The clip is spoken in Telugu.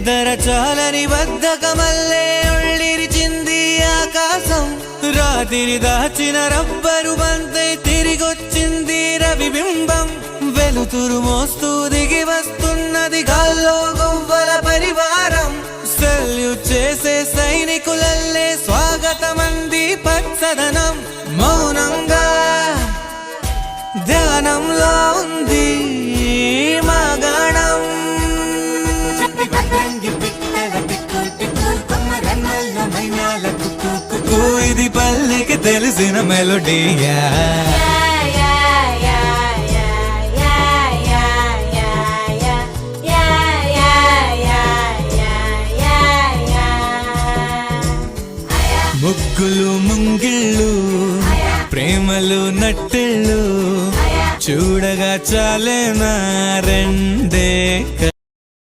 నిద్ర చాలని బద్ధకమల్లే ఒళ్ళిరిచింది ఆకాశం రాత్రి దాచిన రబ్బరు బంతై తిరిగొచ్చింది రవిబింబం వెలుతురు మోస్తూ దిగి వస్తున్నది గాల్లో గువ్వల పరివారం సెల్యూట్ చేసే సైనికులల్లే స్వాగతమంది పచ్చదనం మౌనంగా ధ్యానంలో ఉంది మగణం ఇది పల్లెకి తెలిసిన మెలోడీయా ముగ్గులు ముంగిళ్ళు ప్రేమలు నట్టిళ్ళు చూడగా చాలేనా రెండే